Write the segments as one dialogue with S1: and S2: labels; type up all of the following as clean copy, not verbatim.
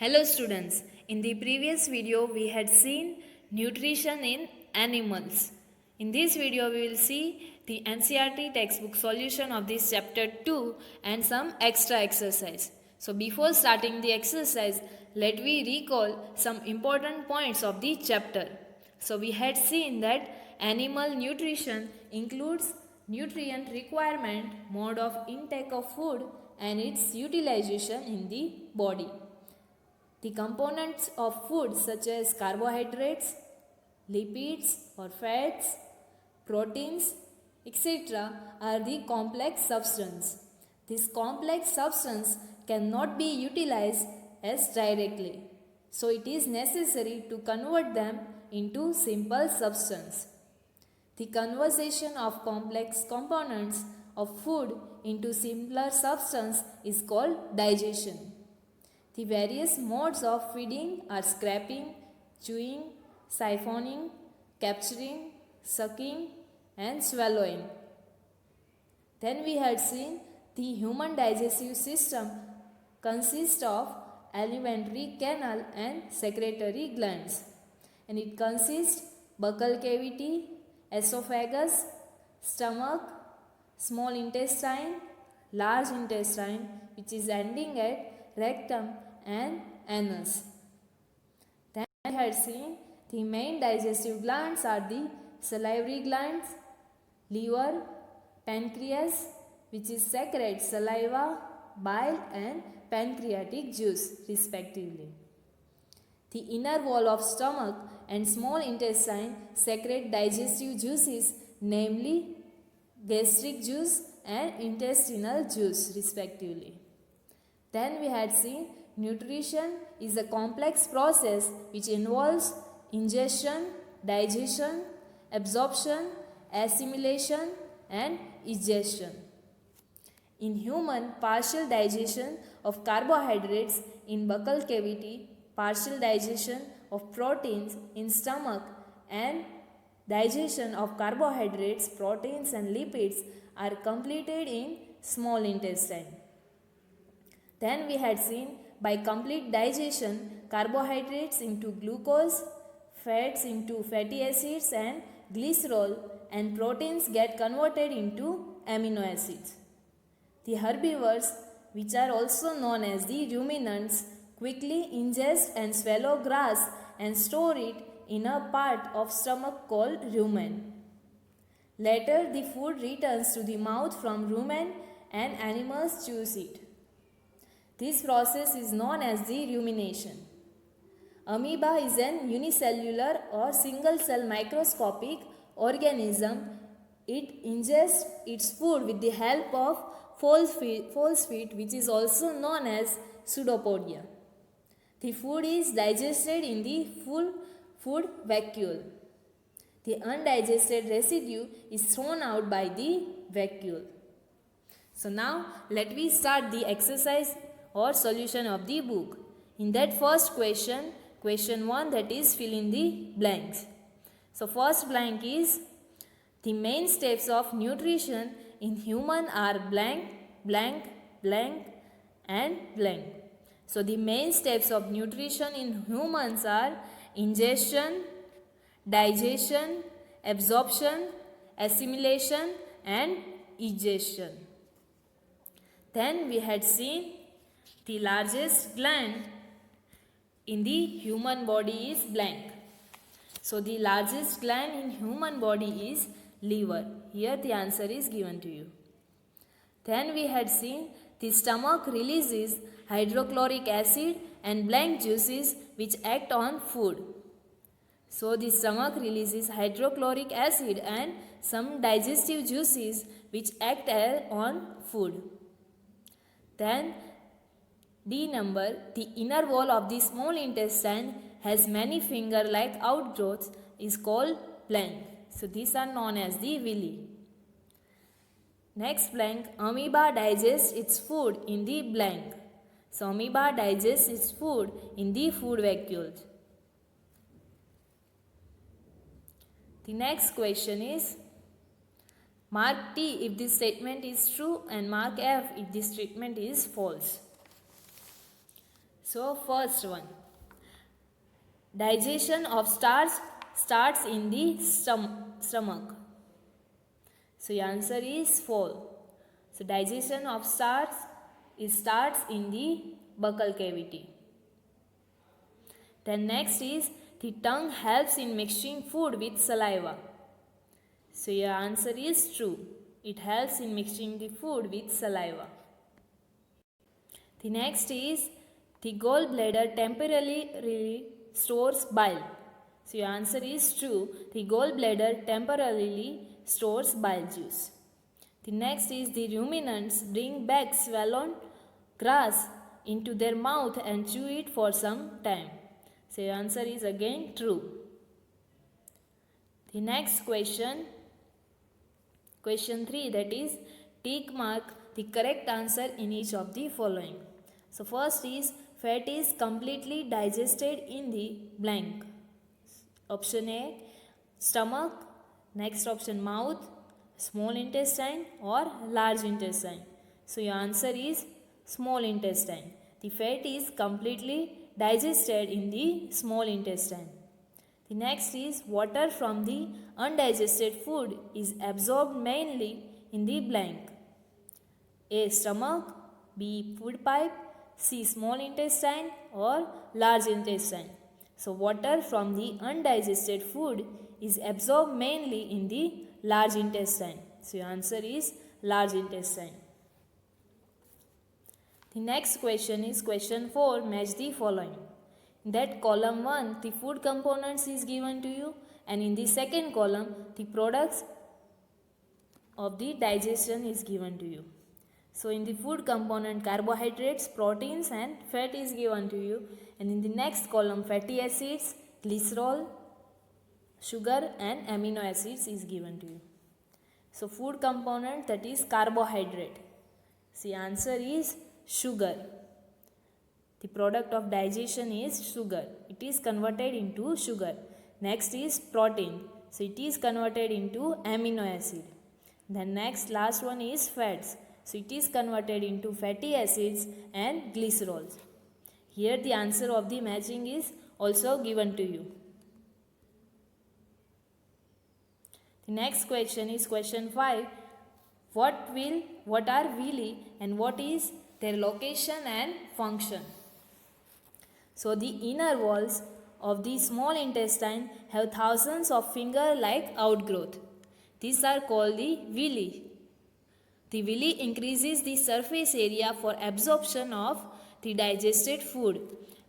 S1: Hello students, in the previous video we had seen nutrition in animals. In this video we will see the NCERT textbook solution of this chapter 2 and some extra exercise. So before starting the exercise, let we recall some important points of the chapter. So we had seen that animal nutrition includes nutrient requirement, mode of intake of food and its utilization in the body. The components of food such as carbohydrates, lipids or fats, proteins, etc. are the complex substance. This complex substance cannot be utilized as directly. So it is necessary to convert them into simple substance. The conversion of complex components of food into simpler substance is called digestion. The various modes of feeding are scraping, chewing, siphoning, capturing, sucking and swallowing. Then we had seen the human digestive system consists of alimentary canal and secretory glands, and it consists buccal cavity, esophagus, stomach, small intestine, large intestine which is ending at rectum and anus. Then we had seen the main digestive glands are the salivary glands, liver, pancreas which is secretes saliva, bile and pancreatic juice respectively. The inner wall of stomach and small intestine secrete digestive juices, namely gastric juice and intestinal juice respectively. Then we had seen nutrition is a complex process which involves ingestion, digestion, absorption, assimilation and egestion. In human, partial digestion of carbohydrates in buccal cavity, partial digestion of proteins in stomach and digestion of carbohydrates, proteins and lipids are completed in small intestine. Then we had seen by complete digestion, carbohydrates into glucose, fats into fatty acids and glycerol, and proteins get converted into amino acids. The herbivores, which are also known as the ruminants, quickly ingest and swallow grass and store it in a part of stomach called rumen. Later, the food returns to the mouth from rumen and animals chews it. This process is known as the rumination. Amoeba is an unicellular or single-cell microscopic organism. It ingests its food with the help of false feet which is also known as pseudopodia. The food is digested in the full food vacuole. The undigested residue is thrown out by the vacuole. So now let me start the exercise or solution of the book. In that first question 1, that is fill in the blanks. So first blank is the main steps of nutrition in human are blank, blank, blank and blank. So the main steps of nutrition in humans are ingestion, digestion, absorption, assimilation and egestion. Then we had seen the largest gland in the human body is blank. So the largest gland in human body is liver. Here the answer is given to you. Then we had seen the stomach releases hydrochloric acid and blank juices which act on food. So the stomach releases hydrochloric acid and some digestive juices which act on food. Then D number, the inner wall of the small intestine has many finger-like outgrowths is called blank. So these are known as the villi. Next blank, amoeba digests its food in the blank. So amoeba digests its food in the food vacuole. The next question is mark T if this statement is true and mark F if this statement is false. So first one, digestion of starch starts in the stomach. So your answer is 4. So digestion of starch starts in the buccal cavity. Then next is the tongue helps in mixing food with saliva. So your answer is true. It helps in mixing the food with saliva. The next is the gallbladder temporarily stores bile. So your answer is true. The gallbladder temporarily stores bile juice. The next is the ruminants bring back swallowed grass into their mouth and chew it for some time. So your answer is again true. The next question 3, that is tick mark the correct answer in each of the following. So first is fat is completely digested in the blank. Option A, stomach. Next option, mouth, small intestine or large intestine. So your answer is small intestine. The fat is completely digested in the small intestine. The next is water from the undigested food is absorbed mainly in the blank. A, stomach. B, food pipe. C, small intestine or large intestine. So water from the undigested food is absorbed mainly in the large intestine. So your answer is large intestine. The next question is question 4. Match the following. In that column 1, the food components is given to you, and in the second column, the products of the digestion is given to you. So in the food component, carbohydrates, proteins and fat is given to you, and in the next column, fatty acids, glycerol, sugar and amino acids is given to you. So food component, that is carbohydrate. The answer is sugar. The product of digestion is sugar. It is converted into sugar. Next is protein. So it is converted into amino acid. Then next, last one is fats. So it is converted into fatty acids and glycerols. Here the answer of the matching is also given to you. The next question is question 5. What are villi and what is their location and function? So the inner walls of the small intestine have thousands of finger-like outgrowth. These are called the villi. The villi increases the surface area for absorption of the digested food,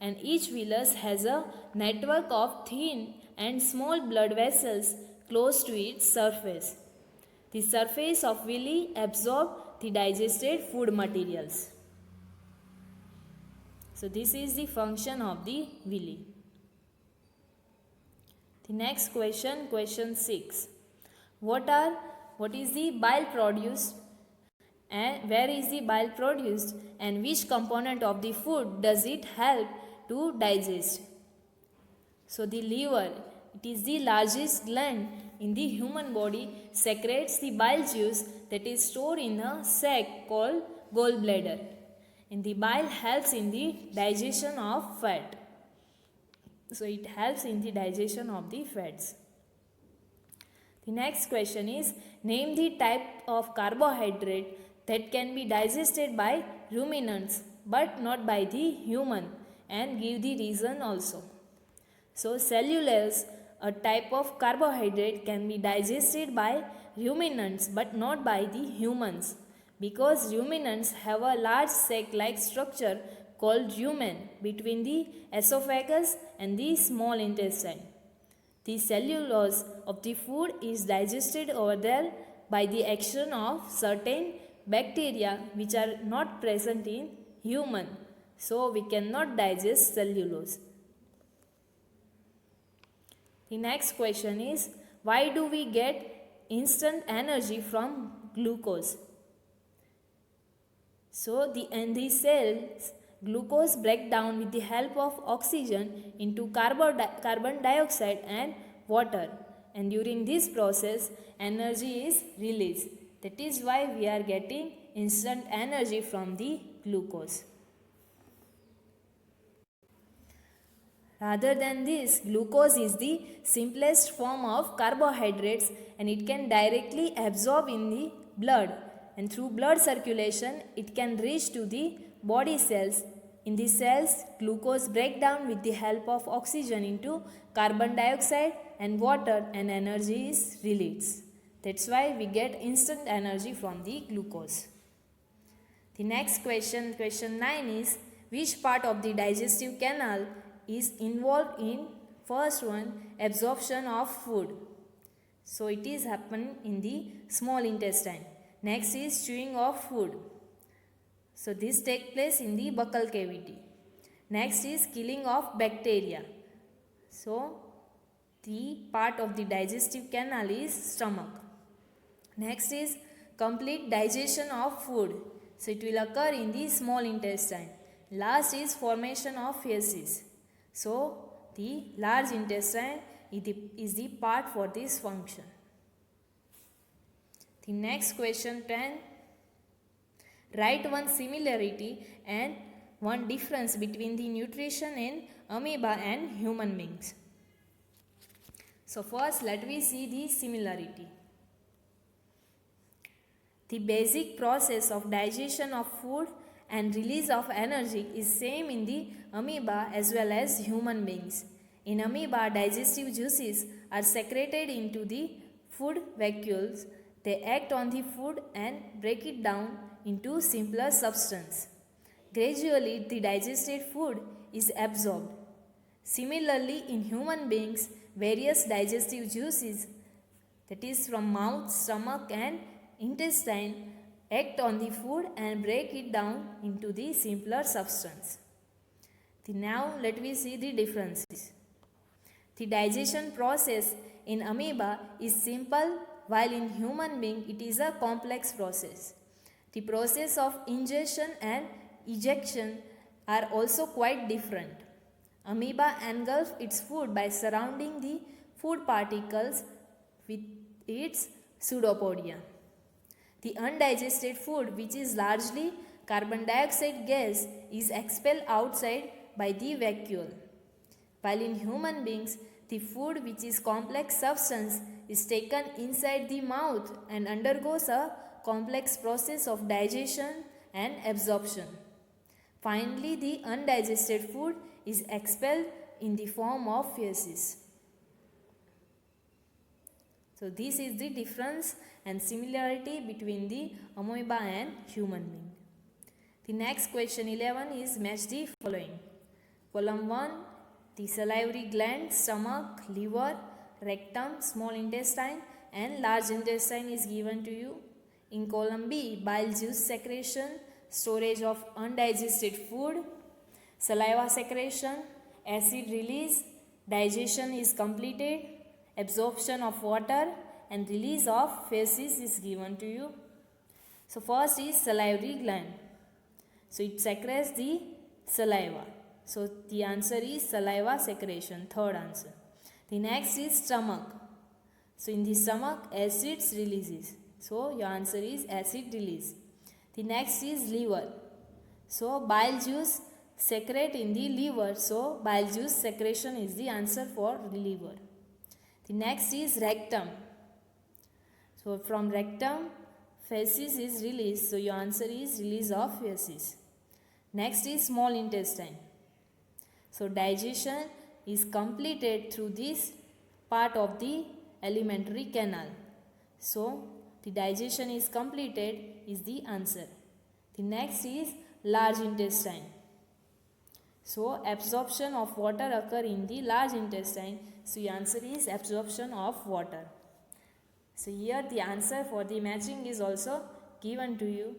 S1: and each villus has a network of thin and small blood vessels close to its surface. The surface of villi absorbs the digested food materials. So this is the function of the villi. The next question, question 6. What is the bile produced and where is the bile produced and which component of the food does it help to digest? So the liver, it is the largest gland in the human body, secretes the bile juice that is stored in a sac called gallbladder. And the bile helps in the digestion of fat. So it helps in the digestion of the fats. The next question is, name the type of carbohydrate that can be digested by ruminants but not by the human, and give the reason also. So cellulose, a type of carbohydrate, can be digested by ruminants but not by the humans, because ruminants have a large sac-like structure called rumen between the esophagus and the small intestine. The cellulose of the food is digested over there by the action of certain bacteria which are not present in human. So we cannot digest cellulose. The next question is, why do we get instant energy from glucose? So in these cells, glucose breaks down with the help of oxygen into carbon dioxide and water, and during this process energy is released. That is why we are getting instant energy from the glucose. Rather than this, glucose is the simplest form of carbohydrates and it can directly absorb in the blood, and through blood circulation it can reach to the body cells. In the cells, glucose breaks down with the help of oxygen into carbon dioxide and water and energy is released. That's why we get instant energy from the glucose. The next question, question 9 is, which part of the digestive canal is involved in first one, absorption of food? So it is happen in the small intestine. Next is chewing of food. So this take place in the buccal cavity. Next is killing of bacteria. So the part of the digestive canal is stomach. Next is complete digestion of food. So it will occur in the small intestine. Last is formation of feces. So the large intestine is the part for this function. The next question 10. Write one similarity and one difference between the nutrition in amoeba and human beings. So first let me see the similarity. The basic process of digestion of food and release of energy is same in the amoeba as well as human beings. In amoeba, digestive juices are secreted into the food vacuoles. They act on the food and break it down into simpler substance. Gradually, the digested food is absorbed. Similarly, in human beings, various digestive juices, that is from mouth, stomach and intestine, act on the food and break it down into the simpler substance. Now let me see the differences. The digestion process in amoeba is simple, while in human being it is a complex process. The process of ingestion and ejection are also quite different. Amoeba engulfs its food by surrounding the food particles with its pseudopodia. The undigested food, which is largely carbon dioxide gas, is expelled outside by the vacuole. While in human beings, the food, which is complex substance, is taken inside the mouth and undergoes a complex process of digestion and absorption. Finally, the undigested food is expelled in the form of feces. So this is the difference and similarity between the amoeba and human being. The next question 11 is match the following. Column 1, the salivary gland, stomach, liver, rectum, small intestine and large intestine is given to you. In column B, bile juice secretion, storage of undigested food, saliva secretion, acid release, digestion is completed, absorption of water and release of feces is given to you. So first is salivary gland. So it secretes the saliva. So the answer is saliva secretion, third answer. The next is stomach. So in the stomach acids releases. So your answer is acid release. The next is liver. So bile juice secrete in the liver. So bile juice secretion is the answer for liver. The next is rectum. So from rectum feces is released. So your answer is release of feces. Next is small intestine. So digestion is completed through this part of the alimentary canal. So the digestion is completed is the answer. The next is large intestine. So absorption of water occur in the large intestine. So the answer is absorption of water. So here the answer for the matching is also given to you.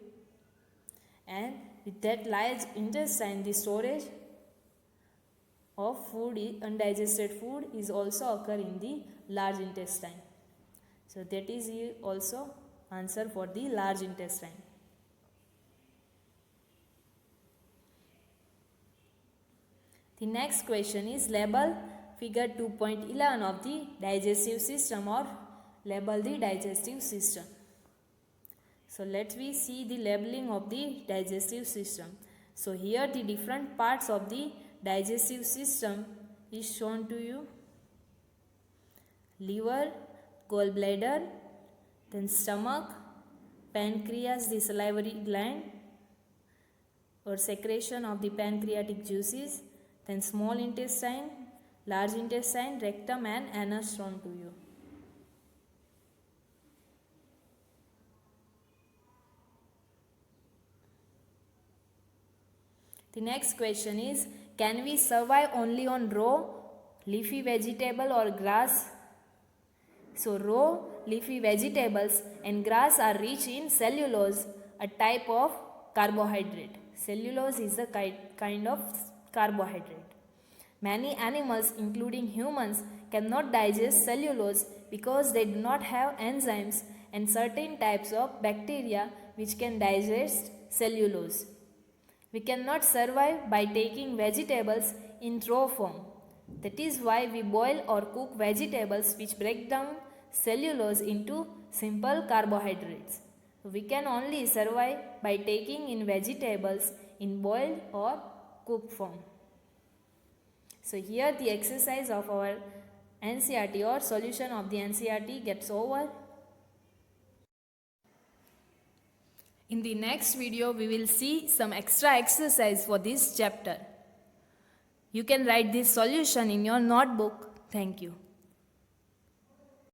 S1: And with that large intestine, the storage of food, undigested food is also occur in the large intestine. So that is here also answer for the large intestine. The next question is label figure 2.11 of the digestive system or label the digestive system. So let me see the labeling of the digestive system. So here the different parts of the digestive system is shown to you. Liver, gallbladder, then stomach, pancreas, the salivary gland or secretion of the pancreatic juices, then small intestine, large intestine, rectum and anus shown to you. The next question is, can we survive only on raw, leafy vegetable or grass? So raw, leafy vegetables and grass are rich in cellulose, a type of carbohydrate. Cellulose is a kind of carbohydrate. Many animals, including humans, cannot digest cellulose because they do not have enzymes and certain types of bacteria which can digest cellulose. We cannot survive by taking vegetables in raw form. That is why we boil or cook vegetables which break down cellulose into simple carbohydrates. We can only survive by taking in vegetables in boiled or cooked form. So here the exercise of our NCERT or solution of the NCERT gets over. In the next video, we will see some extra exercise for this chapter. You can write this solution in your notebook. Thank you.